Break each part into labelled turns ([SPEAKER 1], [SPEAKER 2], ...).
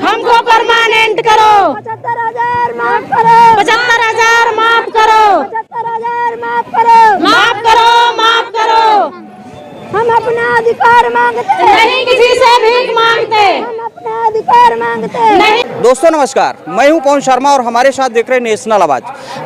[SPEAKER 1] हमको परमानेंट करो।
[SPEAKER 2] 75,000 माफ करो।
[SPEAKER 1] 75,000 माफ करो।
[SPEAKER 2] 75,000 माफ करो।
[SPEAKER 1] माफ करो, माफ करो।
[SPEAKER 2] हम अपना अधिकार मांगते हैं,
[SPEAKER 1] नहीं किसी से भीख मांगते।
[SPEAKER 2] हम अपना अधिकार मांगते हैं।
[SPEAKER 1] नहीं।
[SPEAKER 3] दोस्तों नमस्कार, मैं हूं पवन शर्मा और हमारे साथ देख रहे नेशनल आवाज।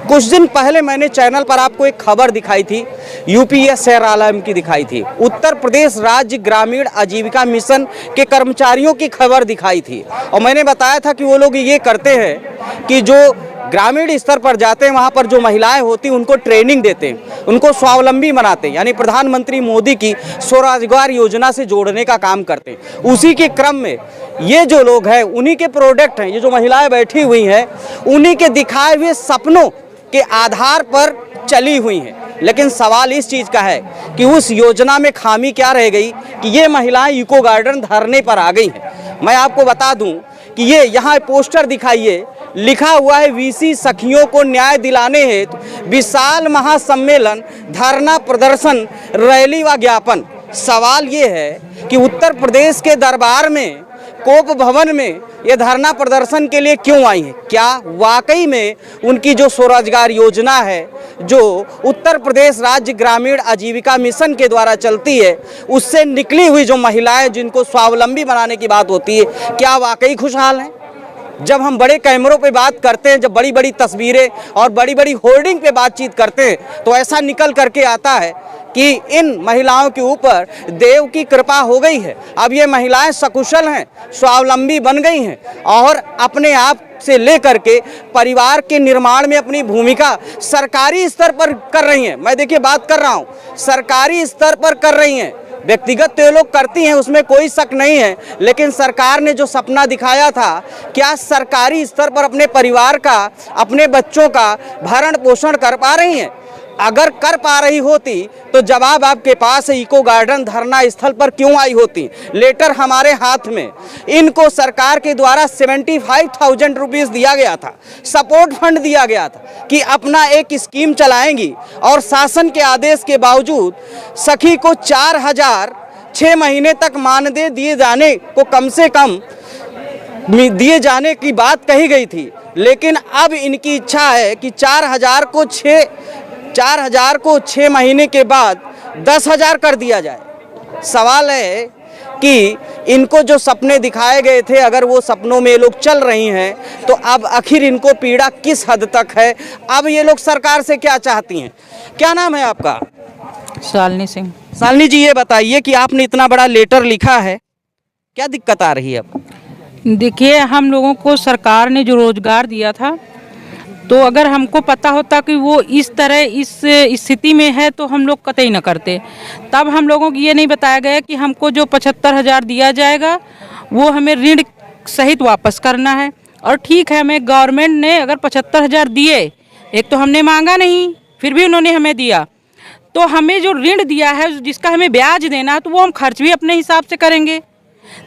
[SPEAKER 3] कुछ दिन पहले मैंने चैनल पर आपको एक खबर दिखाई थी, यूपीएस शहर आलम की दिखाई थी। उत्तर प्रदेश राज्य ग्रामीण आजीविका मिशन के कर्मचारियों की खबर दिखाई थी और मैंने बताया था कि वो लोग ये करते हैं कि जो ग्रामीण स्तर पर जाते हैं वहाँ पर जो महिलाएं होती हैं उनको ट्रेनिंग देते हैं, उनको स्वावलंबी बनाते हैं, यानी प्रधानमंत्री मोदी की स्वरोजगार योजना से जोड़ने का काम करते हैं। उसी के क्रम में ये जो लोग हैं उन्हीं के प्रोडक्ट हैं, ये जो महिलाएं बैठी हुई हैं उन्हीं के दिखाए हुए सपनों के आधार पर चली हुई हैं। लेकिन सवाल इस चीज़ का है कि उस योजना में खामी क्या रह गई कि ये महिलाएं इको गार्डन धरने पर आ गई हैं। मैं आपको बता दूं कि ये यहाँ पोस्टर दिखाइए, लिखा हुआ है वीसी सखियों को न्याय दिलाने हेतु विशाल महासम्मेलन, धरना प्रदर्शन, रैली व ज्ञापन। सवाल ये है कि उत्तर प्रदेश के दरबार में कोप भवन में ये धरना प्रदर्शन के लिए क्यों आई हैं? क्या वाकई में उनकी जो स्वरोजगार योजना है जो उत्तर प्रदेश राज्य ग्रामीण आजीविका मिशन के द्वारा चलती है उससे निकली हुई जो महिलाएं जिनको स्वावलंबी बनाने की बात होती है, क्या वाकई खुशहाल हैं? जब हम बड़े कैमरों पे बात करते हैं, जब बड़ी बड़ी तस्वीरें और बड़ी बड़ी होर्डिंग पे बातचीत करते हैं तो ऐसा निकल करके आता है कि इन महिलाओं के ऊपर देव की कृपा हो गई है। अब ये महिलाएं सकुशल हैं, स्वावलंबी बन गई हैं और अपने आप से लेकर के परिवार के निर्माण में अपनी भूमिका सरकारी स्तर पर कर रही हैं। मैं देखिए बात कर रहा हूँ, सरकारी स्तर पर कर रही हैं। व्यक्तिगत तो ये लोग करती हैं, उसमें कोई शक नहीं है, लेकिन सरकार ने जो सपना दिखाया था, क्या सरकारी स्तर पर अपने परिवार का, अपने बच्चों का भरण पोषण कर पा रही हैं? अगर कर पा रही होती तो जवाब आपके पास है, इको गार्डन धरना स्थल पर क्यों आई होती? लेटर हमारे हाथ में। इनको सरकार के द्वारा 75,000 रुपीज़ दिया गया था, सपोर्ट फंड दिया गया था कि अपना एक स्कीम चलाएंगी और शासन के आदेश के बावजूद सखी को 4,000 6 महीने तक मानदेय दिए जाने को कम से कम दिए जाने की बात कही गई थी। लेकिन अब इनकी इच्छा है कि 4,000 को 6 महीने के बाद 10,000 कर दिया जाए। सवाल है कि इनको जो सपने दिखाए गए थे अगर वो सपनों में ये लोग चल रही हैं तो अब आखिर इनको पीड़ा किस हद तक है? अब ये लोग सरकार से क्या चाहती हैं? क्या नाम है आपका?
[SPEAKER 4] शालिनी सिंह।
[SPEAKER 3] शालिनी जी, ये बताइए कि आपने इतना बड़ा लेटर लिखा है, क्या दिक्कत आ रही है अब?
[SPEAKER 4] देखिए, हम लोगों को सरकार ने जो रोजगार दिया था तो अगर हमको पता होता कि वो इस तरह इस स्थिति में है तो हम लोग कतई न करते। तब हम लोगों को ये नहीं बताया गया कि हमको जो 75,000 दिया जाएगा वो हमें ऋण सहित वापस करना है। और ठीक है, हमें गवर्नमेंट ने अगर 75,000 दिए, एक तो हमने मांगा नहीं, फिर भी उन्होंने हमें दिया, तो हमें जो ऋण दिया है जिसका हमें ब्याज देना तो वो हम खर्च भी अपने हिसाब से करेंगे।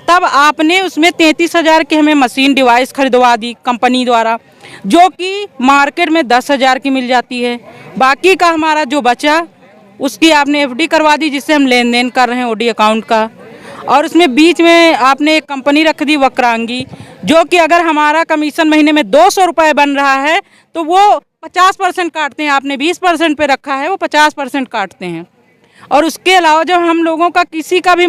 [SPEAKER 4] तब आपने उसमें 33,000 की हमें मशीन डिवाइस खरीदवा दी कंपनी द्वारा, जो कि मार्केट में 10,000 की मिल जाती है। बाकी का हमारा जो बचा उसकी आपने एफडी करवा दी, जिससे हम लेन देन कर रहे हैं ओडी अकाउंट का। और उसमें बीच में आपने एक कंपनी रख दी वक्रांगी, जो कि अगर हमारा कमीशन महीने में 200 रुपये बन रहा है तो वो 50% काटते हैं। आपने 20% पे रखा है, वो 50% काटते हैं। और उसके अलावा जब हम लोगों का किसी का भी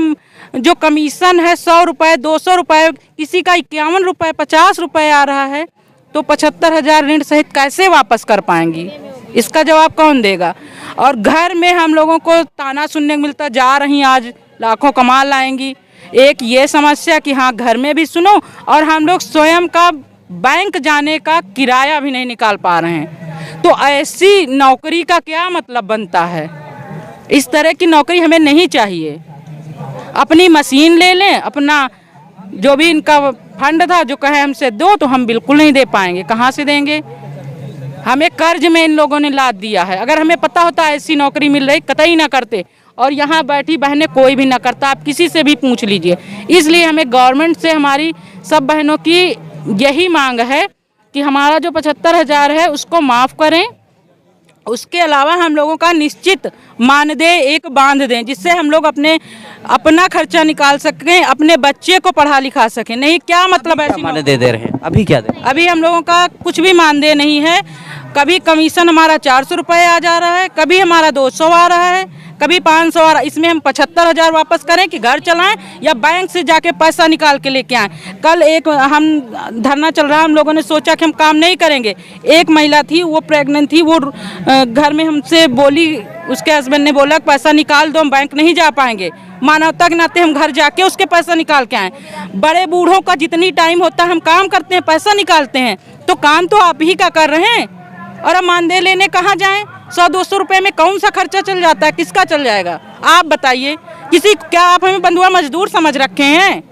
[SPEAKER 4] जो कमीशन है 100 रुपये, 200 रुपये, किसी का 51 रुपये, 50 रुपये आ रहा है, तो 75,000 ऋण सहित कैसे वापस कर पाएंगी? इसका जवाब कौन देगा? और घर में हम लोगों को ताना सुनने को मिलता, जा रही आज लाखों कमा लाएंगी। एक ये समस्या कि हाँ, घर में भी सुनो और हम लोग स्वयं का बैंक जाने का किराया भी नहीं निकाल पा रहे हैं। तो ऐसी नौकरी का क्या मतलब बनता है? इस तरह की नौकरी हमें नहीं चाहिए। अपनी मशीन ले लें, अपना जो भी इनका फंड था जो कहे हमसे दो, तो हम बिल्कुल नहीं दे पाएंगे। कहाँ से देंगे? हमें कर्ज में इन लोगों ने लाद दिया है। अगर हमें पता होता ऐसी नौकरी मिल रही, कतई ना करते। और यहाँ बैठी बहनें कोई भी ना करता, आप किसी से भी पूछ लीजिए। इसलिए हमें गवर्नमेंट से हमारी सब बहनों की यही मांग है कि हमारा जो 75,000 है उसको माफ़ करें उसके अलावा हम लोगों का निश्चित मानदेय एक बांध दें, जिससे हम लोग अपना खर्चा निकाल सकें, अपने बच्चे को पढ़ा लिखा सकें। नहीं, क्या मतलब ऐसी
[SPEAKER 3] मानदेय दे रहे हैं? अभी क्या दे रहे हैं?
[SPEAKER 4] अभी हम लोगों का कुछ भी मानदेय नहीं है। कभी कमीशन हमारा 400 रुपये आ जा रहा है, कभी हमारा 200 आ रहा है, कभी 500 आ रहा है। इसमें हम 75,000 वापस करें कि घर चलाएं या बैंक से जाके पैसा निकाल के लेके आएं। कल एक हम धरना चल रहा है, हम लोगों ने सोचा कि हम काम नहीं करेंगे। एक महिला थी, वो प्रेग्नेंट थी, वो घर में हमसे बोली, उसके हस्बैंड ने बोला पैसा निकाल दो, हम बैंक नहीं जा पाएंगे। मानवता के नाते हम घर जाके उसके पैसा निकाल के आए। बड़े बूढ़ों का जितनी टाइम होता है हम काम करते हैं, पैसा निकालते हैं, तो काम तो आप ही का कर रहे हैं। और अब मानदेय लेने कहाँ जाएं? 100-200 रुपए में कौन सा खर्चा चल जाता है? किसका चल जाएगा आप बताइए? क्या आप हमें बंधुआ मजदूर समझ रखे हैं?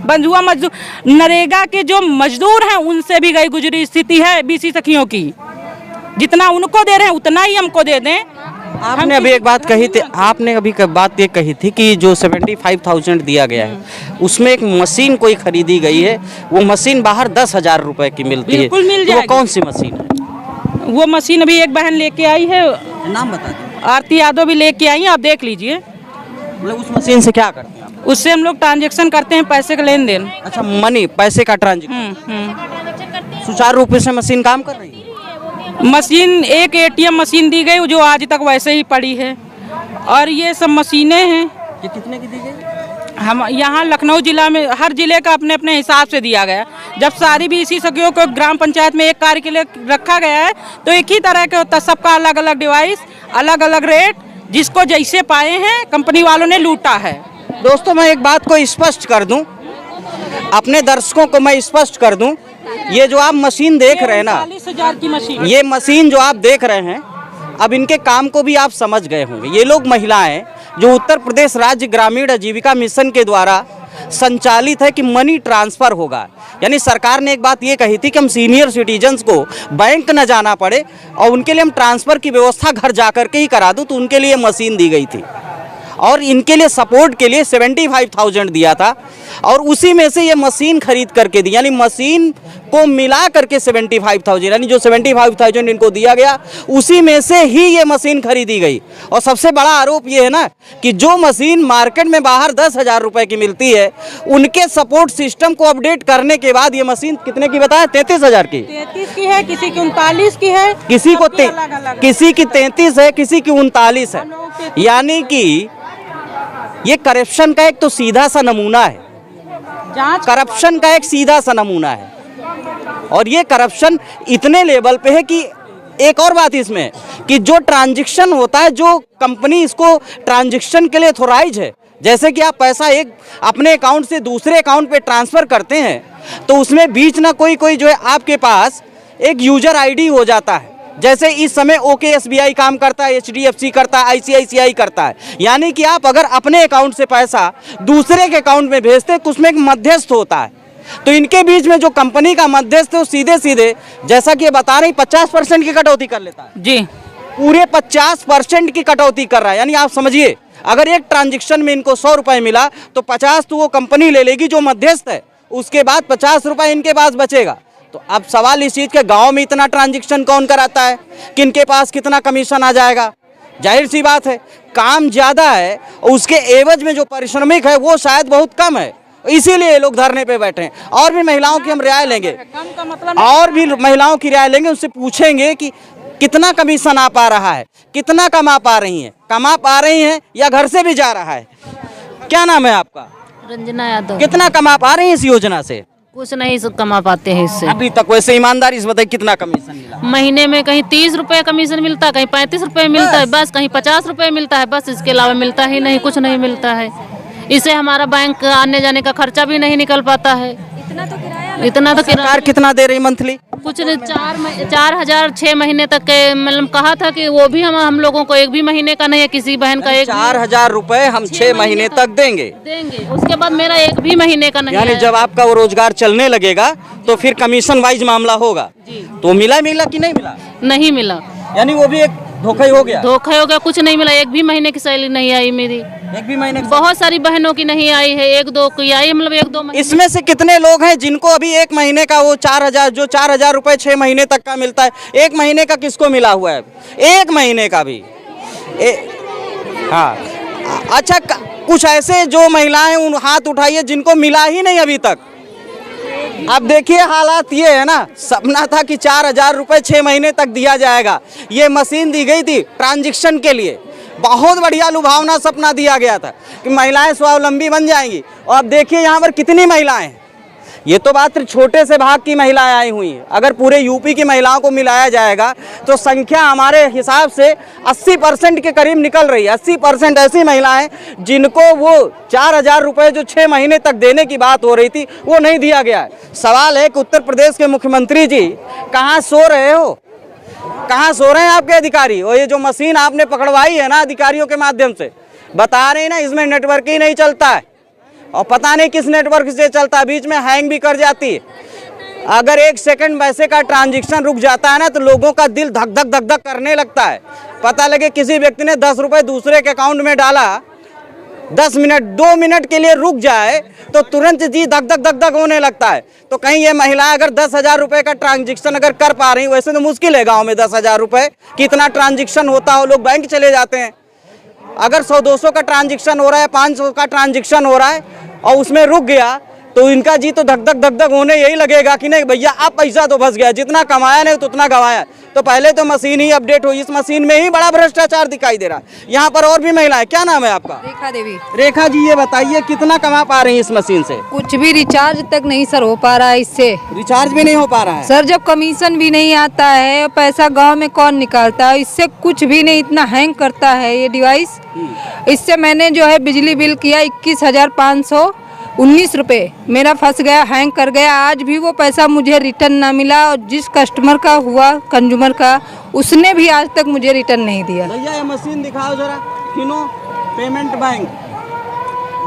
[SPEAKER 4] बंधुआ मजदूर, नरेगा के जो मजदूर हैं उनसे भी गई गुजरी स्थिति है बीसी सखियों की। जितना उनको दे रहे हैं उतना ही हमको दे दें।
[SPEAKER 3] आपने अभी एक बात कही थी, आपने अभी बात ये कही थी कि जो 75,000 दिया गया है उसमें एक मशीन कोई खरीदी गई है, वो मशीन बाहर 10,000 रुपए की मिलती है।
[SPEAKER 4] बिल्कुल मिल
[SPEAKER 3] तो वो
[SPEAKER 4] जाएगी।
[SPEAKER 3] कौन सी मशीन है?
[SPEAKER 4] वो मशीन अभी एक बहन लेके आई है,
[SPEAKER 3] नाम बता दीजिए।
[SPEAKER 4] आरती यादव भी लेके आई है, आप देख लीजिए।
[SPEAKER 3] मतलब उस मशीन से क्या करते हैं आप?
[SPEAKER 4] उससे हम लोग ट्रांजेक्शन करते हैं, पैसे का लेन देन।
[SPEAKER 3] अच्छा, मनी, पैसे का ट्रांजेक्शन। सुचारू रूप से मशीन काम कर रही है?
[SPEAKER 4] मशीन, एक ATM मशीन दी गई जो आज तक वैसे ही पड़ी है, और ये सब मशीनें हैं।
[SPEAKER 3] ये कितने की दी गई?
[SPEAKER 4] हम यहाँ लखनऊ जिला में हर जिले का अपने अपने हिसाब से दिया गया। जब सारी बीसी सखियों को ग्राम पंचायत में एक कार्य के लिए रखा गया है तो एक ही तरह के होता है, सबका अलग अलग डिवाइस, अलग अलग रेट, जिसको जैसे पाए हैं कंपनी वालों ने लूटा है।
[SPEAKER 3] दोस्तों, मैं एक बात को स्पष्ट कर दूं, अपने दर्शकों को मैं स्पष्ट कर दूं, ये जो आप मशीन देख रहे हैं ना,
[SPEAKER 4] 40,000 की मशीन,
[SPEAKER 3] ये मशीन जो आप देख रहे हैं, अब इनके काम को भी आप समझ गए होंगे। ये लोग महिलाएं जो उत्तर प्रदेश राज्य ग्रामीण आजीविका मिशन के द्वारा संचालित है कि मनी ट्रांसफ़र होगा। यानी सरकार ने एक बात ये कही थी कि हम सीनियर सिटीजन्स को बैंक न जाना पड़े और उनके लिए हम ट्रांसफ़र की व्यवस्था घर जा कर के ही करा दूँ, तो उनके लिए मशीन दी गई थी और इनके लिए सपोर्ट के लिए 75,000 दिया था और उसी में से ये मशीन खरीद करके दी। यानी मशीन को मिला करके 75,000, यानी जो 75,000 इनको दिया गया उसी में से ही ये मशीन खरीदी गई। और सबसे बड़ा आरोप ये है ना कि जो मशीन मार्केट में बाहर 10,000 रुपए की मिलती है, उनके सपोर्ट सिस्टम को अपडेट करने के बाद ये मशीन कितने की बताया? 33,000 की।
[SPEAKER 4] 33 की है, किसी की 39 की है,
[SPEAKER 3] किसी की 33 है, किसी की 39 है।
[SPEAKER 4] हम लोग 33
[SPEAKER 3] यानी कि ये करप्शन का एक तो सीधा सा नमूना है,
[SPEAKER 4] जांच
[SPEAKER 3] करप्शन का एक सीधा सा नमूना है। और ये करप्शन इतने लेवल पे है कि एक और बात इसमें है कि जो ट्रांजैक्शन होता है, जो कंपनी इसको ट्रांजैक्शन के लिए ऑथोराइज है, जैसे कि आप पैसा एक अपने अकाउंट से दूसरे अकाउंट पे ट्रांसफ़र करते हैं, तो उसमें बीच ना कोई जो है आपके पास एक यूजर आईडी हो जाता है। जैसे इस समय ओके SBI काम करता है, HDFC करता है, ICICI करता है। यानी कि आप अगर अपने अकाउंट से पैसा दूसरे के अकाउंट में भेजते हैं तो उसमें एक मध्यस्थ होता है। तो इनके बीच में जो कंपनी का मध्यस्थ है वो सीधे सीधे, जैसा कि ये बता रही, 50% की कटौती कर लेता है
[SPEAKER 4] जी,
[SPEAKER 3] पूरे 50% की कटौती कर रहा है। यानी आप समझिए, अगर एक ट्रांजेक्शन में इनको 100 रुपये मिला तो 50 तो वो कंपनी ले लेगी जो मध्यस्थ है, उसके बाद 50 रुपये इनके पास बचेगा। तो अब सवाल इस चीज़ के, गांव में इतना ट्रांजैक्शन कौन कराता है, किनके पास कितना कमीशन आ जाएगा? जाहिर सी बात है, काम ज़्यादा है और उसके एवज में जो पारिश्रमिक है वो शायद बहुत कम है, इसीलिए ये लोग धरने पे बैठे हैं। और भी महिलाओं की हम राय लेंगे,
[SPEAKER 4] कम का मतलब
[SPEAKER 3] और भी महिलाओं की राय लेंगे, उससे पूछेंगे कि कितना कमीशन आ पा रहा है, कितना कमा पा रही हैं, कमा पा रही हैं या घर से भी जा रहा है। क्या नाम है आपका?
[SPEAKER 2] रंजना यादव।
[SPEAKER 3] कितना कमा पा रही हैं इस योजना से?
[SPEAKER 2] कुछ नहीं कमा पाते हैं इससे
[SPEAKER 3] अभी तक। वैसे ईमानदारी से बताइए, कितना कमीशन मिला?
[SPEAKER 2] महीने में कहीं 30 रुपए कमीशन मिलता है, कहीं 35 रुपए मिलता है, बस कहीं 50 रुपए मिलता है, बस इसके अलावा मिलता ही नहीं, कुछ नहीं मिलता है। इससे हमारा बैंक आने जाने का खर्चा भी नहीं निकल पाता है। इतना तो किराया
[SPEAKER 3] सरकार कितना दे रही मंथली?
[SPEAKER 2] कुछ 4,000 6 महीने तक के, मतलब कहा था कि वो भी हम लोगों को एक भी महीने का नहीं है, किसी बहन का
[SPEAKER 3] 4,000 रुपए हम 6 महीने तक देंगे।
[SPEAKER 2] उसके बाद मेरा एक भी महीने का नहीं
[SPEAKER 3] यानी
[SPEAKER 2] है।
[SPEAKER 3] जब आपका वो रोजगार चलने लगेगा तो फिर कमीशन वाइज मामला होगा। तो मिला कि नहीं मिला?
[SPEAKER 2] नहीं मिला।
[SPEAKER 3] यानी वो भी एक धोखा ही हो गया।
[SPEAKER 2] धोखा हो गया, कुछ नहीं मिला। एक भी महीने की सैलरी नहीं आई मेरी।
[SPEAKER 3] एक भी महीने
[SPEAKER 2] बहुत सारी बहनों की नहीं आई है, एक दो की आई, मतलब एक दो महीने।
[SPEAKER 3] इसमें से कितने लोग हैं जिनको अभी एक महीने का वो 4,000 जो 4,000 रुपए 6 महीने तक का मिलता है, एक महीने का किसको मिला हुआ है? एक महीने का भी हाँ। अच्छा, कुछ ऐसे जो महिलाएं उन हाथ उठाइए जिनको मिला ही नहीं अभी तक। अब देखिए हालात ये है ना, सपना था कि 4,000 रुपए 6 महीने तक दिया जाएगा। ये मशीन दी गई थी ट्रांजैक्शन के लिए, बहुत बढ़िया लुभावना सपना दिया गया था कि महिलाएं स्वावलंबी बन जाएंगी। और अब देखिए यहाँ पर कितनी महिलाएं हैं। ये तो बात छोटे से भाग की महिलाएं आई हुई हैं। अगर पूरे यूपी की महिलाओं को मिलाया जाएगा तो संख्या हमारे हिसाब से 80% के करीब निकल रही है। 80% ऐसी महिलाएं जिनको वो 4,000 रुपये जो 6 महीने तक देने की बात हो रही थी वो नहीं दिया गया है। सवाल है कि उत्तर प्रदेश के मुख्यमंत्री जी कहाँ सो रहे हो, कहाँ सो रहे हैं आपके अधिकारी? और ये जो मशीन आपने पकड़वाई है ना अधिकारियों के माध्यम से, बता रहे हैं ना इसमें नेटवर्क ही नहीं चलता है और पता नहीं किस नेटवर्क से चलता है, बीच में हैंग भी कर जाती है। अगर 1 सेकंड वैसे का ट्रांजैक्शन रुक जाता है ना तो लोगों का दिल धक धक धक धक करने लगता है। पता लगे किसी व्यक्ति ने 10 रुपये दूसरे के अकाउंट में डाला, 10 मिनट 2 मिनट के लिए रुक जाए तो तुरंत जी धक धक धक धक होने लगता है। तो कहीं ये महिला अगर 10,000 रुपये का ट्रांजैक्शन अगर कर पा रही, वैसे तो मुश्किल है गाँव में 10,000 रुपये कितना ट्रांजैक्शन होता हो, लोग बैंक चले जाते हैं। अगर 100-200 का ट्रांजैक्शन हो रहा है, 500 का ट्रांजैक्शन हो रहा है और उसमें रुक गया तो इनका जी तो धक धक धक धक होने यही लगेगा कि नहीं भैया अब पैसा तो फंस गया, जितना कमाया नहीं तो उतना गंवाया। तो पहले तो मशीन ही अपडेट हुई, इस मशीन में ही बड़ा भ्रष्टाचार दिखाई दे रहा है। यहाँ पर और भी महिलाएं, क्या नाम है आपका?
[SPEAKER 5] रेखा देवी।
[SPEAKER 3] रेखा जी, ये बताइए कितना कमा पा रही हैं इस मशीन से?
[SPEAKER 5] कुछ भी रिचार्ज तक नहीं सर हो पा रहा है इससे।
[SPEAKER 3] रिचार्ज भी नहीं हो पा रहा है
[SPEAKER 5] सर, जब कमीशन भी नहीं आता है, पैसा गांव में कौन निकालता है? इससे कुछ भी नहीं, इतना हैंग करता है ये डिवाइस। इससे मैंने जो है बिजली बिल किया 21,519 रुपये, मेरा फंस गया, हैंग कर गया। आज भी वो पैसा मुझे रिटर्न ना मिला और जिस कस्टमर का हुआ, कंज्यूमर का, उसने भी आज तक मुझे रिटर्न नहीं दिया।
[SPEAKER 3] भैया ये मशीन दिखाओ जरा, फिनो पेमेंट बैंक,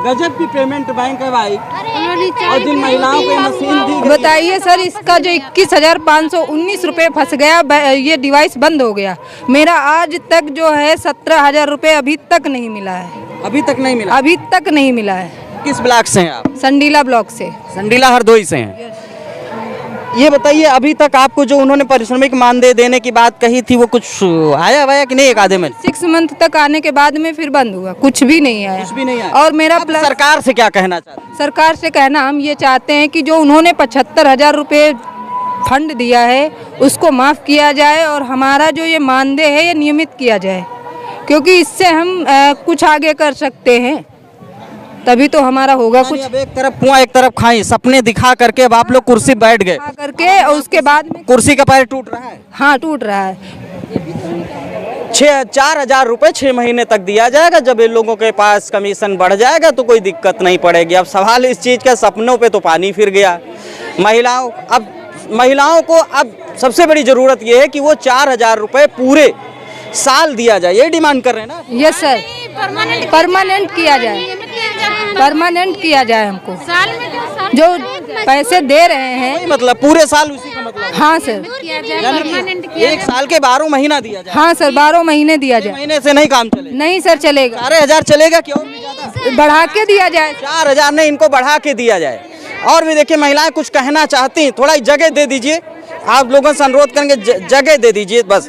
[SPEAKER 3] गजब की पेमेंट बैंक है भाई। और जिन महिलाओं को ये मशीन दी गई,
[SPEAKER 5] बताइए सर, इसका जो 21,519 रुपये फंस गया, ये डिवाइस बंद हो गया। मेरा आज तक जो है 17,000 रुपये अभी तक नहीं मिला है।
[SPEAKER 3] अभी तक नहीं मिला?
[SPEAKER 5] अभी तक नहीं मिला है।
[SPEAKER 3] किस ब्लॉक से हैं आप?
[SPEAKER 5] संडीला ब्लॉक से।
[SPEAKER 3] संडीला हरदोई से हैं। ये बताइए अभी तक आपको जो उन्होंने पारिश्रमिक मानदेय देने की बात कही थी वो कुछ आया हुआ है कि नहीं? एक आधे में
[SPEAKER 5] 6 मंथ तक आने के बाद में फिर बंद हुआ, कुछ भी नहीं आया।
[SPEAKER 3] कुछ भी नहीं आया।
[SPEAKER 5] और मेरा प्लस
[SPEAKER 3] सरकार से क्या कहना चाहते हैं?
[SPEAKER 5] सरकार से कहना हम ये चाहते हैं कि जो उन्होंने 75,000 रुपये फंड दिया है उसको माफ़ किया जाए और हमारा जो ये मानदेय है ये नियमित किया जाए, क्योंकि इससे हम कुछ आगे कर सकते हैं, तभी तो हमारा होगा कुछ।
[SPEAKER 3] अब एक तरफ कुआं एक तरफ खाई, सपने दिखा करके अब आप लोग कुर्सी बैठ गए
[SPEAKER 5] करके, और उसके बाद में
[SPEAKER 3] कुर्सी का पैर टूट रहा है।
[SPEAKER 5] हाँ, टूट रहा है।
[SPEAKER 3] 4,000 रुपये 6 महीने तक दिया जाएगा। जब इन लोगों के पास कमीशन बढ़ जाएगा तो कोई दिक्कत नहीं पड़ेगी। अब सवाल इस चीज़ का, सपनों पे तो पानी फिर गया। महिलाओं को अब सबसे बड़ी ज़रूरत ये है कि वो 4,000 रुपये पूरे साल दिया जाए, ये डिमांड कर रहे हैं ना?
[SPEAKER 5] यस सर, परमानेंट किया जाए, परमानेंट किया जाए। हमको जो पैसे दे रहे हैं,
[SPEAKER 3] मतलब पूरे साल उसी का मतलब?
[SPEAKER 5] हाँ सर,
[SPEAKER 3] एक साल के 12 महीना दिया जाए।
[SPEAKER 5] हाँ सर, 12 महीने दिया जाए।
[SPEAKER 3] महीने से नहीं काम चलेगा?
[SPEAKER 5] नहीं सर, चलेगा।
[SPEAKER 3] 4,000 चलेगा कि और भी ज्यादा?
[SPEAKER 5] बढ़ा के दिया जाए।
[SPEAKER 3] 4,000 नहीं, इनको बढ़ा के दिया जाए। और भी देखिए महिलाएं कुछ कहना चाहती हैं, थोड़ा जगह दे दीजिए। आप लोगों से अनुरोध करेंगे जगह दे दीजिए बस।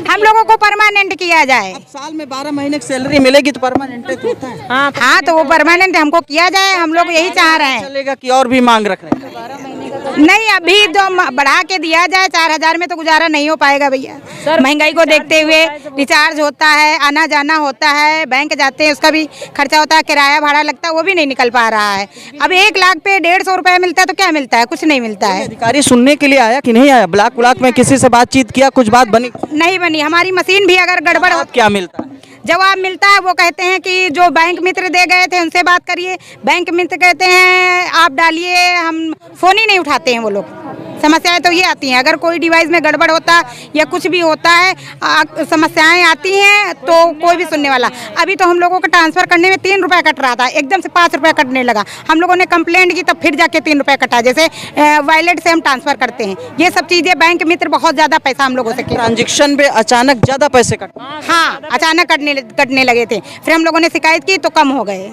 [SPEAKER 6] हम लोगों को परमानेंट किया जाए।
[SPEAKER 3] अब साल में 12 महीने की सैलरी मिलेगी तो परमानेंट तो होता है।
[SPEAKER 6] हाँ, तो वो परमानेंट हमको किया जाए, हम लोग यही चाह रहे हैं।
[SPEAKER 3] चलेगा कि और भी मांग रख रहे हैं?
[SPEAKER 6] नहीं, अभी तो बढ़ा के दिया जाए। 4,000 में तो गुजारा नहीं हो पाएगा भैया। महंगाई को देखते हुए रिचार्ज होता है, आना जाना होता है, बैंक जाते हैं उसका भी खर्चा होता है, किराया भाड़ा लगता है, वो भी नहीं निकल पा रहा है। अब 1 लाख पे 150 रुपये मिलता है तो क्या मिलता है? कुछ नहीं मिलता है।
[SPEAKER 3] अधिकारी सुनने के लिए आया कि नहीं आया? ब्लॉक में किसी से बातचीत किया, कुछ बात बनी?
[SPEAKER 6] नहीं बनी। हमारी मशीन भी अगर गड़बड़ हो,
[SPEAKER 3] क्या मिलता है?
[SPEAKER 6] जवाब मिलता है, वो कहते हैं कि जो बैंक मित्र दे गए थे उनसे बात करिए। बैंक मित्र कहते हैं आप डालिए, हम फ़ोन ही नहीं उठाते हैं वो लोग। समस्याएं तो ये आती हैं, अगर कोई डिवाइस में गड़बड़ होता या कुछ भी होता है, समस्याएं आती हैं तो कोई भी सुनने वाला। अभी तो हम लोगों को ट्रांसफ़र करने में 3 रुपये कट रहा था, एकदम से 5 रुपये कटने लगा। हम लोगों ने कंप्लेंट की तब फिर जाके 3 रुपये कटा, जैसे वॉलेट से हम ट्रांसफ़र करते हैं। ये सब चीज़ें बैंक मित्र बहुत ज़्यादा पैसा हम लोगों से
[SPEAKER 3] ट्रांजेक्शन पे अचानक ज़्यादा पैसे कट,
[SPEAKER 6] हाँ अचानक कटने लगे थे। फिर हम लोगों ने शिकायत की तो कम हो गए,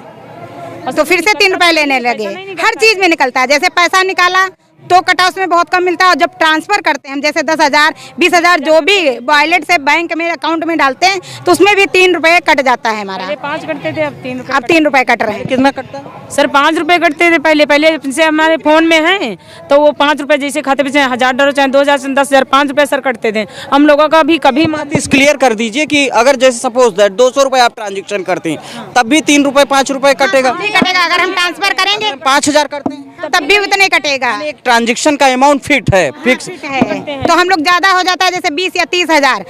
[SPEAKER 6] तो फिर से 3 रुपये लेने लगे। हर चीज़ में निकलता है, जैसे पैसा निकाला तो कटा उसमें बहुत कम मिलता है, और जब ट्रांसफ़र करते हैं हम जैसे 10,000 20,000 जो भी वॉलेट से बैंक में अकाउंट में डालते हैं तो उसमें भी 3 रुपये कट जाता है हमारा।
[SPEAKER 4] 5 कटते थे, अब 3 रुपये।
[SPEAKER 6] अब 3 रुपये कट रहे हैं।
[SPEAKER 3] कितना कटता है?
[SPEAKER 4] सर 5 रुपये कटते थे पहले से हमारे फ़ोन में हैं, तो वो 5 रुपये जैसे खाते पे चाहे 1,000 डरो चाहे 2,000 से 10,000 5 रुपये सर कटते थे। हम लोगों का भी कभी
[SPEAKER 3] इस क्लियर कर दीजिए कि अगर जैसे सपोज दैट 200 रुपये आप ट्रांजेक्शन करते हैं तब भी 3 रुपये 5 रुपये कटेगा?
[SPEAKER 6] नहीं कटेगा, अगर हम ट्रांसफ़र करेंगे
[SPEAKER 3] 5,000 करते हैं
[SPEAKER 6] तब भी उतने कटेगा।
[SPEAKER 3] एक ट्रांजेक्शन का अमाउंट फिट है, फिक्स
[SPEAKER 6] है, तो हम लोग ज़्यादा हो जाता है जैसे 20 या 30,000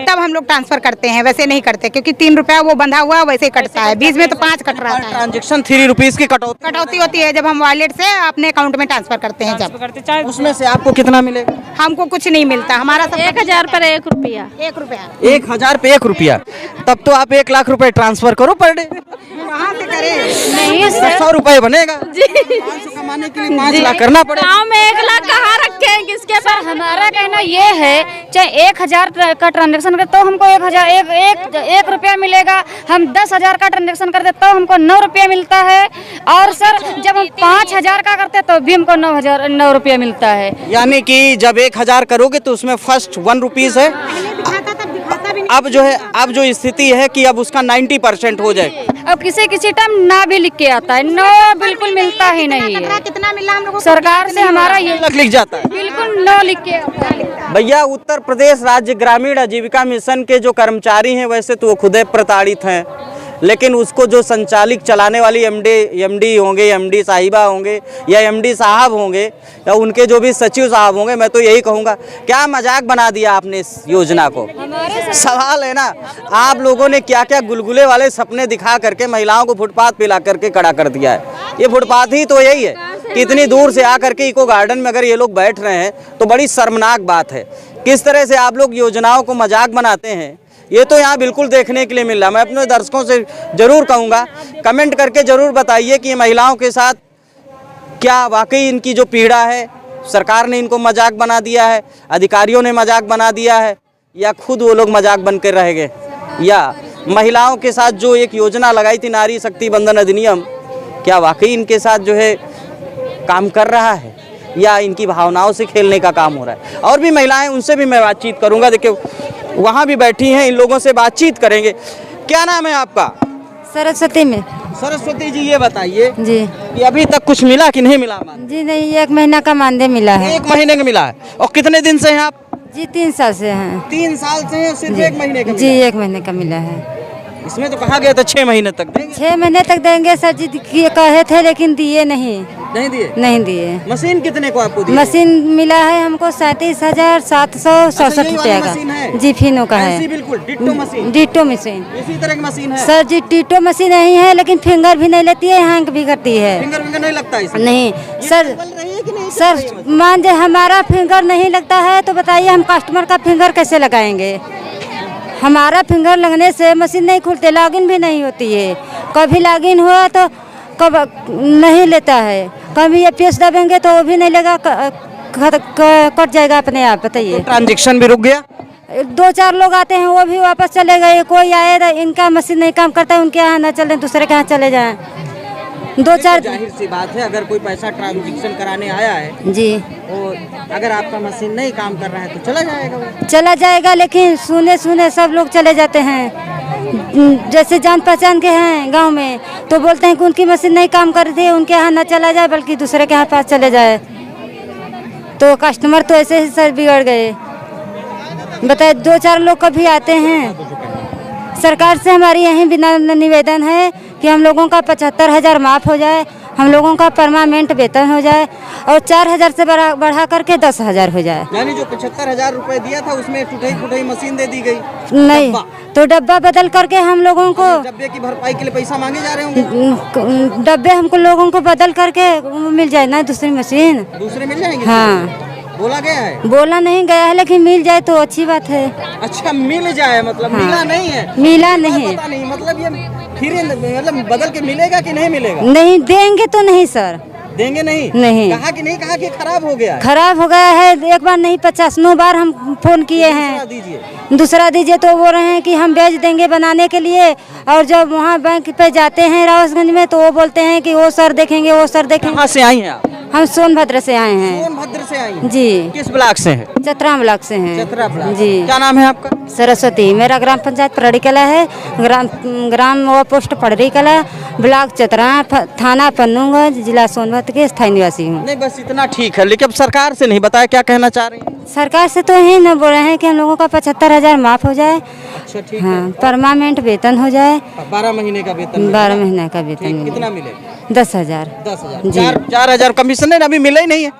[SPEAKER 6] तब हम लोग ट्रांसफ़र करते हैं, वैसे नहीं करते क्योंकि 3 रुपया वो बंधा हुआ वैसे ही कटता है। बीच में तो 5 कट रहा है।
[SPEAKER 3] ट्रांजेक्शन 3 रुपीज़ की
[SPEAKER 6] कटौती होती है जब हम वॉलेट से अपने अकाउंट में ट्रांसफ़र करते हैं, जब
[SPEAKER 3] उसमें से आपको कितना मिलेगा?
[SPEAKER 6] हमको कुछ नहीं मिलता, हमारा सब
[SPEAKER 1] 1,000 पर 1 रुपया।
[SPEAKER 6] 1 रुपया।
[SPEAKER 3] 1,000 पे 1 रुपया, तब तो आप 1 लाख रुपए ट्रांसफर करो पर डे।
[SPEAKER 6] कहाँ से करें?
[SPEAKER 1] नहीं सर,
[SPEAKER 3] 100 रुपए बनेगा
[SPEAKER 1] जी
[SPEAKER 3] 500 कमाने के लिए 5 लाख करना पड़ेगा।
[SPEAKER 1] गाँव में 1 लाख कहाँ रखे हैं किसके पास? हमारा कहना ये है चाहे 1,000 का ट्रांजेक्शन करे तो हमको 1 रुपया मिलेगा, हम 10,000 का ट्रांजेक्शन करते तो हमको 9 रुपया मिलता है, और सर जब हम 5,000 का करते तो भी हमको 9 रुपया मिलता है।
[SPEAKER 3] यानी कि जब 1,000 करोगे तो उसमें फर्स्ट 1 रुपीज़ है। अब जो है, अब जो स्थिति है कि अब उसका 90% हो जाए।
[SPEAKER 1] अब किसी टाइम ना भी लिख के आता है, नो बिल्कुल मिलता ही नहीं है।
[SPEAKER 6] कितना मिला हम लोगों को?
[SPEAKER 1] सरकार से हमारा ये
[SPEAKER 3] लिख जाता है
[SPEAKER 1] बिल्कुल नो लिख के आता है।
[SPEAKER 3] भैया, उत्तर प्रदेश राज्य ग्रामीण आजीविका मिशन के जो कर्मचारी हैं वैसे तो वो खुद प्रताड़ित हैं, लेकिन उसको जो संचालित चलाने वाली एमडी होंगे, एमडी साहिबा होंगे या एमडी साहब होंगे या उनके जो भी सचिव साहब होंगे, मैं तो यही कहूँगा क्या मजाक बना दिया आपने इस योजना को। सवाल है ना, आप लोगों ने क्या क्या गुलगुले वाले सपने दिखा करके महिलाओं को फुटपाथ पे ला करके खड़ा कर दिया है। ये फुटपाथ ही तो यही है कि इतनी दूर से आकर के इको गार्डन में अगर ये लोग बैठ रहे हैं तो बड़ी शर्मनाक बात है। किस तरह से आप लोग योजनाओं को मजाक बनाते हैं, ये तो यहाँ बिल्कुल देखने के लिए मिल रहा है। मैं अपने दर्शकों से जरूर कहूँगा, कमेंट करके जरूर बताइए कि महिलाओं के साथ क्या वाकई इनकी जो पीड़ा है सरकार ने इनको मजाक बना दिया है, अधिकारियों ने मजाक बना दिया है, या खुद वो लोग मजाक बन कर रह गए, या महिलाओं के साथ जो एक योजना लगाई थी नारी शक्ति बंधन अधिनियम, क्या वाकई इनके साथ जो है काम कर रहा है या इनकी भावनाओं से खेलने का काम हो रहा है। और भी महिलाएं, उनसे भी मैं बातचीत करूँगा। देखिए वहाँ भी बैठी हैं, इन लोगों से बातचीत करेंगे। क्या नाम है आपका?
[SPEAKER 7] सरस्वती में।
[SPEAKER 3] सरस्वती जी, ये बताइए
[SPEAKER 7] जी
[SPEAKER 3] कि अभी तक कुछ मिला कि नहीं मिला?
[SPEAKER 7] जी नहीं, 1 महीना का मानदेय मिला है।
[SPEAKER 3] 1 महीने का मिला है। और कितने दिन से हैं आप?
[SPEAKER 7] जी 3 साल से हैं।
[SPEAKER 3] 3 साल से हैं, सिर्फ 1 महीने का?
[SPEAKER 7] जी 1 महीने का मिला है।
[SPEAKER 3] इसमें तो कहा गया था 6 महीने तक देंगे।
[SPEAKER 7] 6 महीने तक देंगे सर जी कहे थे, लेकिन दिए नहीं।
[SPEAKER 3] नहीं दिए?
[SPEAKER 7] नहीं दिए।
[SPEAKER 3] मशीन कितने को आपको दी?
[SPEAKER 7] मशीन मिला है हमको 37,767 रुपया का। जी फिनो का है,
[SPEAKER 3] बिल्कुल डिट्टो मशीन।
[SPEAKER 7] डिट्टो मशीन
[SPEAKER 3] इसी तरह की मशीन है
[SPEAKER 7] सर जी। डिट्टो मशीन नहीं है, लेकिन फिंगर भी नहीं लेती है, हैंग भी करती है।
[SPEAKER 3] फिंगर नहीं लगता इसमें?
[SPEAKER 7] नहीं सर, सर मान जे हमारा फिंगर नहीं लगता है तो बताइए हम कस्टमर का फिंगर कैसे लगाएंगे? हमारा फिंगर लगने से मशीन नहीं खुलते, लॉगिन भी नहीं होती है। कभी लॉगिन हुआ तो कब नहीं लेता है, कभी एपीएस दबेंगे तो वो भी नहीं लेगा, कट जाएगा अपने आप। बताइए,
[SPEAKER 3] ट्रांजेक्शन भी रुक गया।
[SPEAKER 7] 2-4 लोग आते हैं वो भी वापस चले गए। कोई आए तो इनका मशीन नहीं काम करता है, उनके यहाँ ना चले, दूसरे के यहाँ चले जाएं। 2-4
[SPEAKER 3] जाहिर सी बात है, अगर कोई पैसा ट्रांजेक्शन कराने आया है
[SPEAKER 7] जी,
[SPEAKER 3] और अगर आपका मशीन नहीं काम कर रहा है तो चला जाएगा वो।
[SPEAKER 7] चला जाएगा, लेकिन सुने सब लोग चले जाते हैं। जैसे जान पहचान के हैं गांव में तो बोलते हैं कि उनकी मशीन नहीं काम कर रही है, उनके यहाँ ना चला जाए बल्कि दूसरे के यहाँ पास चले जाए। तो कस्टमर तो ऐसे ही सर बिगड़ गए। बताए 2-4 लोग कभी आते हैं। सरकार से हमारी यही बिना निवेदन है कि हम लोगों का 75,000 माफ़ हो जाए, हम लोगों का परमानेंट वेतन हो जाए, और 4,000 से बढ़ा करके 10,000 हो जाए।
[SPEAKER 3] यानी जो 75,000 रुपए दिया था उसमें टूटी मशीन दे दी गई?
[SPEAKER 7] नहीं, तो डब्बा बदल करके हम लोगों को,
[SPEAKER 3] डब्बे की भरपाई के लिए पैसा मांगे जा रहे होंगे।
[SPEAKER 7] डब्बे हमको लोगों को बदल करके मिल जाए ना दूसरी मशीन।
[SPEAKER 3] दूसरे मिल जाएंगे?
[SPEAKER 7] हाँ,
[SPEAKER 3] बोला गया है?
[SPEAKER 7] बोला नहीं गया है, लेकिन मिल जाए तो अच्छी बात है।
[SPEAKER 3] अच्छा मिल जाए मतलब
[SPEAKER 7] हाँ।
[SPEAKER 3] मिला नहीं है?
[SPEAKER 7] मिला नहीं।
[SPEAKER 3] पता नहीं मतलब ये फिर मतलब बदल के मिलेगा कि नहीं मिलेगा?
[SPEAKER 7] नहीं देंगे तो नहीं सर।
[SPEAKER 3] देंगे नहीं?
[SPEAKER 7] नहीं।
[SPEAKER 3] कहा कि नहीं कहा कि खराब हो गया है?
[SPEAKER 7] खराब हो गया है, एक बार नहीं 50 बार हम फोन किए हैं।
[SPEAKER 3] दीजिए।
[SPEAKER 7] दूसरा दीजिए तो बोल रहे हैं कि हम भेज देंगे बनाने के लिए, और जब वहाँ बैंक पे जाते हैं रावसगंज में तो वो बोलते हैं कि वो सर देखेंगे, वो सर देखेंगे।
[SPEAKER 3] कहाँ से आई हैं आप?
[SPEAKER 7] हम सोनभद्र से आए हैं।
[SPEAKER 3] सोनभद्र से आई हैं?
[SPEAKER 7] जी।
[SPEAKER 3] किस ब्लॉक से है?
[SPEAKER 7] चतरा ब्लॉक से हैं।
[SPEAKER 3] चतरा ब्लॉक।
[SPEAKER 7] जी।
[SPEAKER 3] क्या नाम है आपका?
[SPEAKER 7] सरस्वती। मेरा ग्राम पंचायत पड़ड़ी कला है, ग्राम वो पोस्ट पड़ड़ी कला, ब्लॉक चतरा, थाना पन्नूगंज, जिला सोनभद्र के स्थायी निवासी हूँ।
[SPEAKER 3] नहीं बस इतना ठीक है, लेकिन अब सरकार से नहीं बताया क्या कहना चाह रही हैं?
[SPEAKER 7] सरकार से तो यही न बोल रहे हैं कि हम लोगों का 75,000 माफ हो जाए।
[SPEAKER 3] अच्छा ठीक
[SPEAKER 7] हाँ, परमानेंट वेतन हो जाए।
[SPEAKER 3] 12 महीने का वेतन?
[SPEAKER 7] 12 महीने का वेतन मिले।
[SPEAKER 3] कितना मिलेगा?
[SPEAKER 7] 10,000।
[SPEAKER 3] 10,000। 4,000 कमीशन है, अभी मिला ही नहीं है।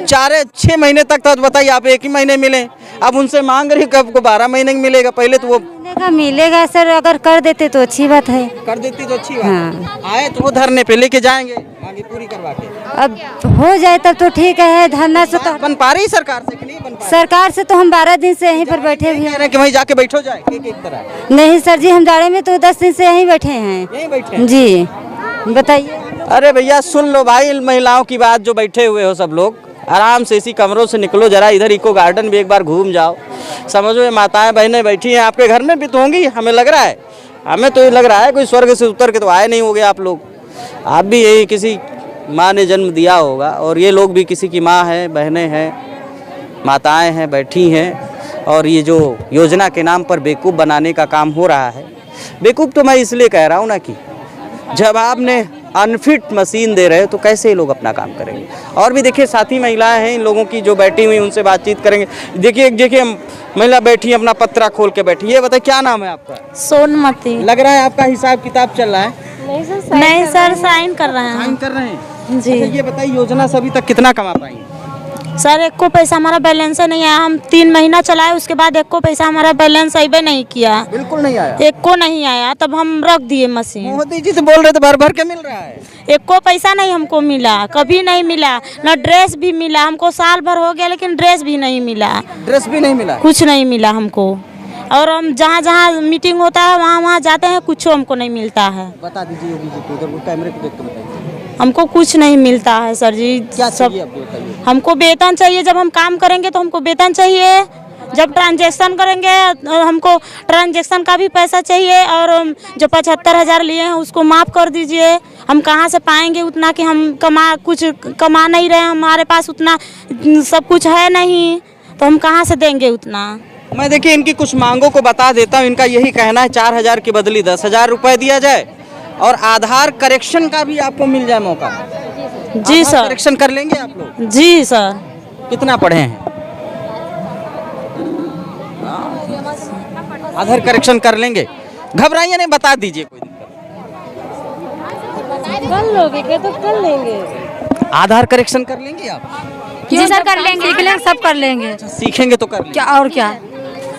[SPEAKER 3] 4-6 महीने तक तो बताइए आप, एक ही महीने मिले, अब उनसे मांग रही कब को 12 महीने में मिलेगा? पहले तो वो
[SPEAKER 7] मिलेगा सर, अगर कर देते तो अच्छी बात है।
[SPEAKER 3] कर देती तो अच्छी बात।
[SPEAKER 7] हाँ।
[SPEAKER 3] आए तो वो धरने पे लेके जाएंगे, मांगे पूरी करवा के।
[SPEAKER 7] अब हो जाए तब तो ठीक है, धरना से तो
[SPEAKER 3] बन पा रही सरकार से कि नहीं बन पा रही?
[SPEAKER 7] सरकार से तो हम 12 दिन से यहीं पर बैठे हुए
[SPEAKER 3] कह रहे हैं कि वहीं जाके बैठो जाए एक तरह।
[SPEAKER 7] नहीं सर जी, हम दाड़े में तो 10 दिन से यहीं बैठे हैं।
[SPEAKER 3] यहीं बैठे हैं?
[SPEAKER 7] जी बताइए।
[SPEAKER 3] अरे भैया सुन लो भाई महिलाओं की बात, जो बैठे हुए हो सब लोग, आराम से इसी कमरों से निकलो, जरा इधर इको गार्डन भी एक बार घूम जाओ। समझो ये माताएं बहनें बैठी हैं, आपके घर में भी तो होंगी, हमें लग रहा है, हमें तो ये लग रहा है कोई स्वर्ग से उतर के तो आए नहीं होगे आप लोग। आप भी यही किसी माँ ने जन्म दिया होगा, और ये लोग भी किसी की माँ हैं, बहनें हैं, माताएं हैं, बैठी हैं। और ये जो योजना के नाम पर बेवकूफ़ बनाने का काम हो रहा है, बेवकूफ़ तो मैं इसलिए कह रहा हूँ ना कि जब आपने अनफिट मशीन दे रहे हो तो कैसे ये लोग अपना काम करेंगे। और भी देखिए साथी महिलाएं हैं इन लोगों की जो बैठी हुई, उनसे बातचीत करेंगे। देखिए महिला बैठी अपना पत्रा खोल के बैठी। ये बताइए क्या नाम है आपका?
[SPEAKER 8] सोनमती।
[SPEAKER 3] लग रहा है आपका हिसाब किताब चल रहा है?
[SPEAKER 8] नहीं सर, साइन कर रहे हैं।
[SPEAKER 3] साइन कर रहे हैं
[SPEAKER 8] जी।
[SPEAKER 3] अच्छा, ये बताइए योजना से अभी तक कितना कमा पाई?
[SPEAKER 8] सर एक को पैसा हमारा बैलेंस नहीं आया, हम 3 महीना चलाए, उसके बाद एक को पैसा हमारा बैलेंस अभी नहीं किया।
[SPEAKER 3] बिल्कुल नहीं आया?
[SPEAKER 8] एक को नहीं आया, तब हम रख दिए मशीन।
[SPEAKER 3] मोदी जी तो बोल रहे थे भर भर के मिल रहा है।
[SPEAKER 8] एक को पैसा नहीं हमको मिला, कभी नहीं मिला, न ड्रेस भी मिला हमको, साल भर हो गया लेकिन ड्रेस भी नहीं मिला।
[SPEAKER 3] ड्रेस भी नहीं मिला?
[SPEAKER 8] कुछ नहीं मिला हमको। और हम जहाँ जहाँ मीटिंग होता है वहाँ वहाँ जाते हैं, कुछ हमको नहीं मिलता है।
[SPEAKER 3] बता दीजिए योगी जी को, उधर कैमरे को देख के बताइए।
[SPEAKER 8] हमको कुछ नहीं मिलता है सर जी।
[SPEAKER 3] क्या
[SPEAKER 8] सब
[SPEAKER 3] चाहिए आपको बताइए?
[SPEAKER 8] हमको वेतन चाहिए, जब हम काम करेंगे तो हमको वेतन चाहिए, जब ट्रांजैक्शन करेंगे हमको ट्रांजैक्शन का भी पैसा चाहिए, और जो 75,000 लिए हैं उसको माफ़ कर दीजिए। हम कहाँ से पाएंगे उतना कि हम कुछ कमा नहीं रहे, हमारे पास उतना सब कुछ है नहीं, तो हम कहाँ से देंगे उतना।
[SPEAKER 3] मैं देखिए इनकी कुछ मांगों को बता देता हूँ। इनका यही कहना है 4,000 की बदली 10,000 रुपये दिया जाए, और आधार करेक्शन का भी आपको मिल जाए मौका।
[SPEAKER 8] जी सर।
[SPEAKER 3] करेक्शन कर लेंगे आप लोग?
[SPEAKER 8] जी सर।
[SPEAKER 3] कितना पढ़े हैं? आधार करेक्शन कर लेंगे, घबराइए नहीं, बता दीजिए, कोई दिक्कत
[SPEAKER 7] कर लोगे क्या? तो कर लेंगे।
[SPEAKER 3] आधार करेक्शन कर लेंगे आप?
[SPEAKER 7] जी सर कर लेंगे, सीख लेंगे, सब कर लेंगे।
[SPEAKER 3] सीखेंगे तो कर लेंगे।
[SPEAKER 7] क्या और क्या?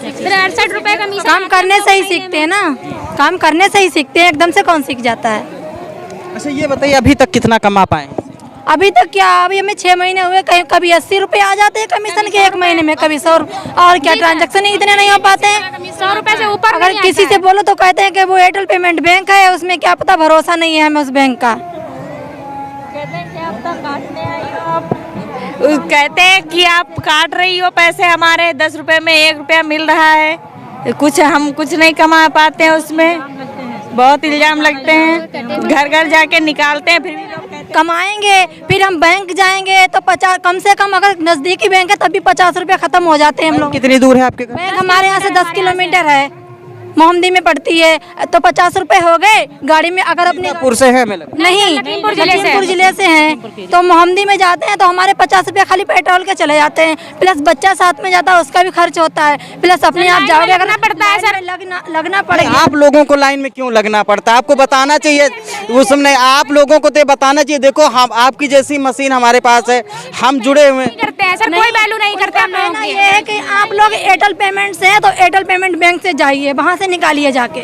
[SPEAKER 6] 68 रुपए का
[SPEAKER 7] काम करने से ही सीखते हैं ना, काम करने से ही सीखते हैं, एकदम से कौन सीख जाता है।
[SPEAKER 3] अच्छा ये बताइए अभी तक कितना कमा पाए?
[SPEAKER 7] अभी तक क्या, अभी हमें 6 महीने हुए, कहीं कभी 80 रुपए आ जाते हैं कमीशन के एक महीने में, कभी 100। और क्या ट्रांजैक्शन ही इतने नहीं हो पाते हैं।
[SPEAKER 6] 100 रुपए से ऊपर
[SPEAKER 7] अगर किसी से बोलो तो कहते हैं कि वो एयरटेल पेमेंट बैंक है, उसमें क्या पता, भरोसा नहीं है हमें उस बैंक का।
[SPEAKER 8] कहते हैं कि आप काट रही हो पैसे हमारे, 10 रुपए में 1 रुपया मिल रहा है, कुछ हम कुछ नहीं कमा पाते हैं उसमें, बहुत इल्जाम लगते हैं, घर घर जाके निकालते हैं, फिर भी लोग कहते हैं
[SPEAKER 7] कमाएंगे, फिर हम बैंक जाएंगे तो 50, कम से कम अगर नजदीकी बैंक है तब भी 50 रुपए खत्म हो जाते हैं हम लोग।
[SPEAKER 3] कितनी दूर है आपके घर?
[SPEAKER 7] बैंक हमारे यहाँ से 10 किलोमीटर है, मोहम्मदी में पड़ती है, तो 50 रुपए हो गए गाड़ी में। अगर अपने
[SPEAKER 3] पुर से है मैं
[SPEAKER 7] नहीं, लखीमपुर जिले से हैं, तो मोहम्मदी में जाते हैं तो हमारे 50 रुपए खाली पेट्रोल के चले जाते हैं, प्लस बच्चा साथ में जाता है उसका भी खर्च होता है, प्लस अपने आप जाओगे अगर
[SPEAKER 6] पड़ता है सर,
[SPEAKER 7] लगना पड़ेगा।
[SPEAKER 3] आप लोगों को लाइन में क्यों लगना पड़ता है? आपको बताना चाहिए उस समय, आप लोगों को तो बताना चाहिए, देखो हम आपकी जैसी मशीन हमारे पास है, हम जुड़े हुए
[SPEAKER 6] करते हैं सर, कोई वैल्यू नहीं करते हम लोगों की।
[SPEAKER 7] ये है कि आप लोग एयरटेल पेमेंट से हैं तो एयरटेल पेमेंट बैंक से जाइए, वहाँ से निकालिए जाके।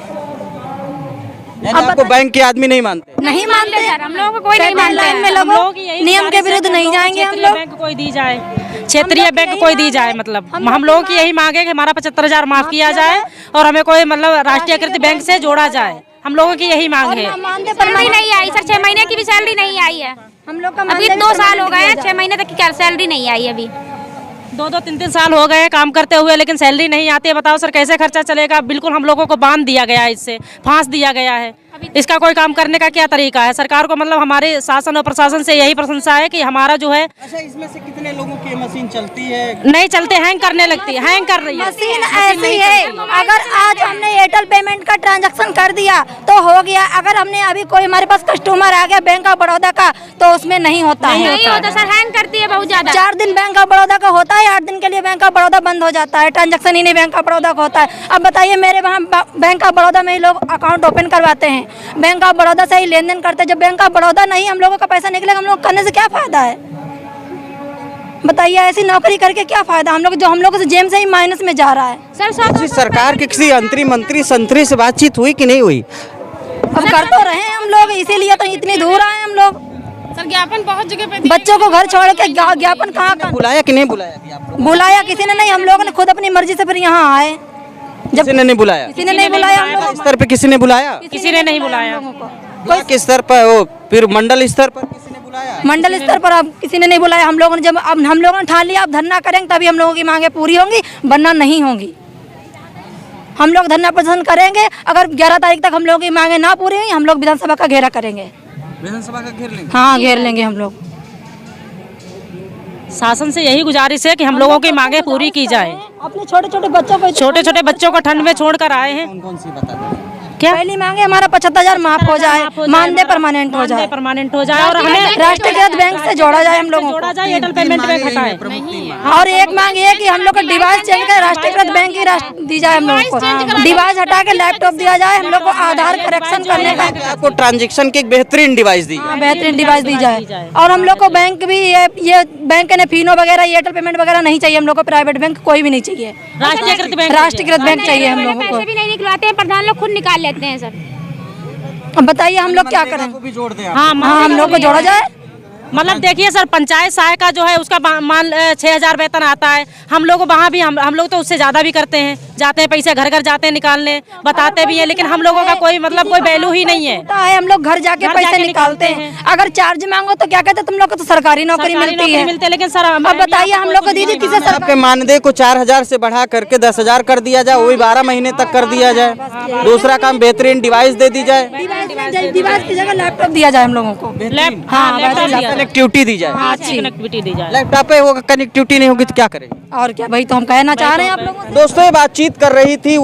[SPEAKER 3] आपको बैंक के आदमी नहीं मानते?
[SPEAKER 6] नहीं मानते सर, हम लोगों को कोई नहीं मानते। लाइन में लगो, नियम के विरुद्ध नहीं जाएंगे हम लोग।
[SPEAKER 9] बैंक कोई दी जाए, क्षेत्रीय बैंक कोई दी जाए, मतलब हम लोगों की यही मांग है कि हमारा 75,000 माफ किया जाए और हमें कोई मतलब राष्ट्रीयकृत बैंक से जोड़ा जाए। हम लोगों की यही मांग है।
[SPEAKER 6] सैलरी नहीं आई सर, 6 महीने की भी सैलरी नहीं आई है हम लोग का। अभी 2 साल हो गए, 6 महीने तक की सैलरी नहीं आई अभी।
[SPEAKER 9] 2-2, 3-3 साल हो गए काम करते हुए, लेकिन सैलरी नहीं आती है। बताओ सर कैसे खर्चा चलेगा? बिल्कुल हम लोगों को बांध दिया गया है, इससे फांस दिया गया है। इसका कोई काम करने का क्या तरीका है? सरकार को मतलब हमारे शासन और प्रशासन से यही प्रशंसा है कि हमारा जो है।
[SPEAKER 3] अच्छा, इसमें से कितने लोगों की मशीन चलती है?
[SPEAKER 9] नहीं चलते, हैंग करने लगती है, हैंग कर रही है
[SPEAKER 6] मशीन। ऐसी है, अगर आज हमने एयरटेल पेमेंट का ट्रांजैक्शन कर दिया तो हो गया। अगर हमने अभी कोई हमारे पास कस्टमर आ गया बैंक ऑफ बड़ौदा का तो उसमें नहीं होता सर, हैंग करती है बहुत ज्यादा। 4 दिन बैंक ऑफ बड़ौदा का होता है, 8 दिन के लिए बैंक ऑफ बड़ौदा बंद हो जाता है, ट्रांजैक्शन ही नहीं बैंक ऑफ बड़ौदा का होता है। अब बताइए, मेरे वहाँ बैंक ऑफ बड़ौदा में ही लोग अकाउंट ओपन करवाते हैं, बैंक ऑफ बड़ौदा से ही लेन देन करते हैं। जब बैंक ऑफ बड़ौदा नहीं हम लोगों का पैसा निकलेगा, हम लोग करने से क्या फायदा है? बताइए, ऐसी नौकरी करके क्या फायदा? हम लोग से जेब से ही माइनस में जा रहा है सर।
[SPEAKER 3] सरकार के किसी मंत्री संतरी से बातचीत हुई कि नहीं हुई?
[SPEAKER 6] अब कर तो रहे हैं हम लोग, इसीलिए तो इतनी दूर आए हम लोग।
[SPEAKER 1] सर ज्ञापन बहुत जगह पे
[SPEAKER 6] बच्चों को घर छोड़ के ज्ञापन कहाँ
[SPEAKER 3] बुलाया कि नहीं बुलाया अभी आप लोग?
[SPEAKER 6] बुलाया किसी ने नहीं, हम लोगों ने खुद अपनी मर्जी से फिर यहाँ आए।
[SPEAKER 3] किसी ने नहीं बुलाया?
[SPEAKER 6] किसी ने नहीं बुलाया हम लोगों को।
[SPEAKER 3] स्तर पे किसी ने बुलाया?
[SPEAKER 9] किसी ने नहीं बुलाया।
[SPEAKER 3] किस स्तर पर हो? फिर मंडल स्तर पर किसी ने बुलाया?
[SPEAKER 6] मंडल स्तर पर अब किसी ने नहीं बुलाया। हम लोगों ने जब अब हम लोगों ने ठान लिया अब धरना करेंगे तभी हम लोगों की मांगे पूरी होंगी, वरना नहीं होंगी। हम लोग धरना प्रदर्शन करेंगे। अगर 11 तारीख तक हम लोगों की मांगे ना पूरी हुई, हम लोग विधानसभा का घेरा करेंगे।
[SPEAKER 3] विधानसभा का घेर लेंगे?
[SPEAKER 6] हाँ, घेर लेंगे हम लोग।
[SPEAKER 9] शासन से यही गुजारिश है कि हम लोगों की मांगे पूरी की जाए।
[SPEAKER 6] अपने छोटे छोटे बच्चों को
[SPEAKER 9] ठंड में छोड़कर आए हैं।
[SPEAKER 3] कौन सी बता दें?
[SPEAKER 6] क्या पहली मांगे हमारा 75,000 माफ हो जाए, मानदेय परमानेंट हो जाए,
[SPEAKER 9] और हमें
[SPEAKER 6] राष्ट्रीयकृत बैंक से जोड़ा जाए, हम लोगों
[SPEAKER 9] जोड़ा जाए, एयरटेल पेमेंट बैंक हटाए।
[SPEAKER 6] और एक मांग ये कि हम लोग को डिवाइस चेंज कर राष्ट्रीयकृत बैंक की दी जाए, हम लोगों को डिवाइस हटा के लैपटॉप दिया जाए, हम लोग को आधार करेक्शन करने का।
[SPEAKER 3] आपको ट्रांजैक्शन की एक बेहतरीन डिवाइस दी,
[SPEAKER 6] बेहतरीन डिवाइस दी जाए। और हम लोग को बैंक भी ये बैंक ने फीनो वगैरह एयरटेल पेमेंट वगैरह नहीं चाहिए हम लोग को। प्राइवेट बैंक कोई भी नहीं चाहिए, राष्ट्रीयकृत बैंक चाहिए हम लोगों को।
[SPEAKER 1] पैसे भी नहीं निकलवाते हैं, प्रधान लोग खुद निकाल लेते हैं सर।
[SPEAKER 6] अब बताइए हम लोग क्या करें?
[SPEAKER 3] भी जोड़ दें?
[SPEAKER 6] हाँ, हम लोग को जोड़ा जाए।
[SPEAKER 9] मतलब देखिए सर, पंचायत सहायक का जो है उसका मान 6,000 वेतन आता है। हम लोग वहाँ भी हम लोग तो उससे ज्यादा भी करते हैं, जाते हैं पैसे घर घर जाते हैं निकालने, बताते भी हैं, लेकिन हम लोगों का कोई मतलब कोई वैल्यू ही नहीं है।
[SPEAKER 6] हम लोग घर जाके पैसे निकालते हैं। अगर चार्ज मांगो तो क्या कहते तुम लोग को तो सरकारी नौकरी मिलती है।
[SPEAKER 9] लेकिन सर अब
[SPEAKER 6] बताइए हम लोग को दीदी किसे
[SPEAKER 3] आपके मानदेय को 4,000 से बढ़ा करके 10,000 कर दिया जाए, वो भी 12 महीने तक कर दिया जाए। दूसरा काम बेहतरीन डिवाइस दे दी जाए,
[SPEAKER 6] डिवाइस की जगह लैपटॉप दिया जाए हम लोगों को।
[SPEAKER 3] कनेक्टिविटी दी जाए,
[SPEAKER 9] अच्छी कनेक्टिविटी दी जाए।
[SPEAKER 3] लैपटॉप पे होगा, कनेक्टिविटी नहीं होगी तो क्या करें?
[SPEAKER 6] और क्या भाई, तो हम कहना चाह रहे हैं आप लोगों से।
[SPEAKER 3] दोस्तों, ये बातचीत कर रही थी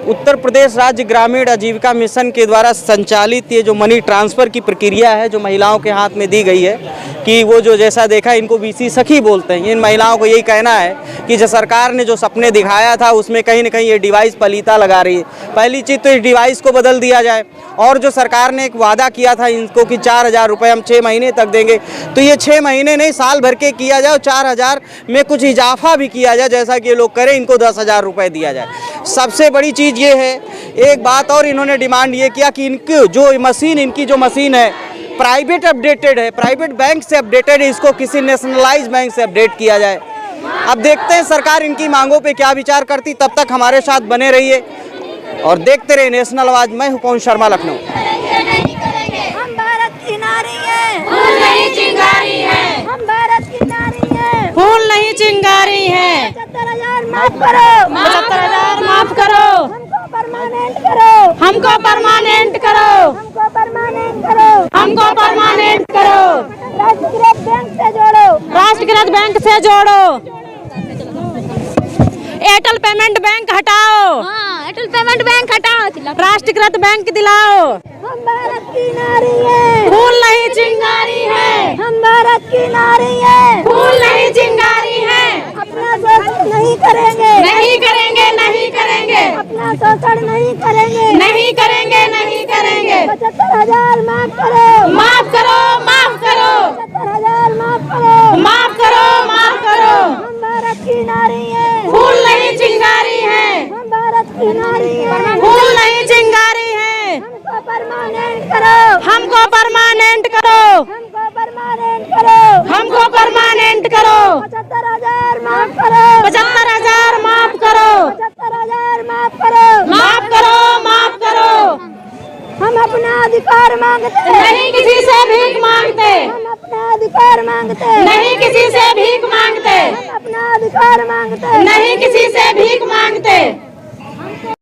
[SPEAKER 3] उत्तर प्रदेश राज्य ग्रामीण आजीविका मिशन के द्वारा संचालित ये जो मनी ट्रांसफ़र की प्रक्रिया है, जो महिलाओं के हाथ में दी गई है, कि वो जो जैसा देखा इनको बीसी सखी बोलते हैं। इन महिलाओं को यही कहना है कि जो सरकार ने जो सपने दिखाया था उसमें कहीं ना कहीं ये डिवाइस पलीता लगा रही है। पहली चीज़ तो इस डिवाइस को बदल दिया जाए, और जो सरकार ने एक वादा किया था इनको कि 4,000 रुपये हम 6 महीने तक देंगे, तो ये 6 महीने नहीं साल भर के किया जाए, 4,000 में कुछ इजाफा भी किया जाए, जैसा कि ये लोग करें, इनको 10,000 रुपये दिया जाए। सबसे बड़ी चीज़ ये है, एक बात और इन्होंने डिमांड ये किया कि इनकी जो मशीन है प्राइवेट अपडेटेड है, प्राइवेट बैंक से अपडेटेड है, इसको किसी नेशनलाइज बैंक से अपडेट किया जाए। अब देखते हैं सरकार इनकी मांगों पे क्या विचार करती। तब तक हमारे साथ बने रहिए और देखते रहिए नेशनल आवाज। मैं हूं पवन शर्मा, लखनऊ।
[SPEAKER 6] हम भारत की नारी हैं, फूल नहीं चिंगारी हैं। हम भारत की नारी हैं,
[SPEAKER 9] फूल नहीं चिंगारी है।
[SPEAKER 6] 75,000 माफ करो,
[SPEAKER 9] 75,000 माफ करो,
[SPEAKER 6] हमको परमानेंट करो,
[SPEAKER 9] हमको परमानेंट करो,
[SPEAKER 6] हमको परमानेंट करो,
[SPEAKER 9] हमको परमानेंट करो।
[SPEAKER 6] राष्ट्रीयकृत बैंक से जोड़ो,
[SPEAKER 9] राष्ट्रीयकृत बैंक से जोड़ो। एयरटेल पेमेंट बैंक हटाओ,
[SPEAKER 1] एयरटेल पेमेंट बैंक हटाओ,
[SPEAKER 9] राष्ट्रीयकृत बैंक दिलाओ।
[SPEAKER 6] हम भारत की नारी हैं,
[SPEAKER 9] फूल नहीं चिंगारी है।
[SPEAKER 6] हम भारत की नारी हैं,
[SPEAKER 9] फूल नहीं चिंगारी है।
[SPEAKER 6] अपना शोषण नहीं करेंगे,
[SPEAKER 9] नहीं करेंगे, नहीं करेंगे,
[SPEAKER 6] अपना शोषण नहीं करेंगे,
[SPEAKER 9] नहीं करेंगे, नहीं करेंगे।
[SPEAKER 6] 75,000 माफ करो,
[SPEAKER 9] माफ करो, माफ करो,
[SPEAKER 6] 75,000 माफ करो,
[SPEAKER 9] माफ करो, माफ करो।
[SPEAKER 6] हम भारत की नारी हैं,
[SPEAKER 9] फूल नहीं चिंगारी है,
[SPEAKER 6] हम भारत की नारी हैं,
[SPEAKER 9] फूल नहीं चिंगारी है।
[SPEAKER 6] हमको परमानेंट
[SPEAKER 8] हमको परमानेंट करो। 75,000 माफ करो। 75,000 माफ करो। 75,000 माफ करो। माफ करो, माफ करो। हम अपना अधिकार मांगते हैं, नहीं किसी से भीख मांगते। हम अपना अधिकार मांगते हैं, नहीं किसी से भीख मांगते। हम अपना अधिकार मांगते हैं, नहीं किसी से भीख मांगते।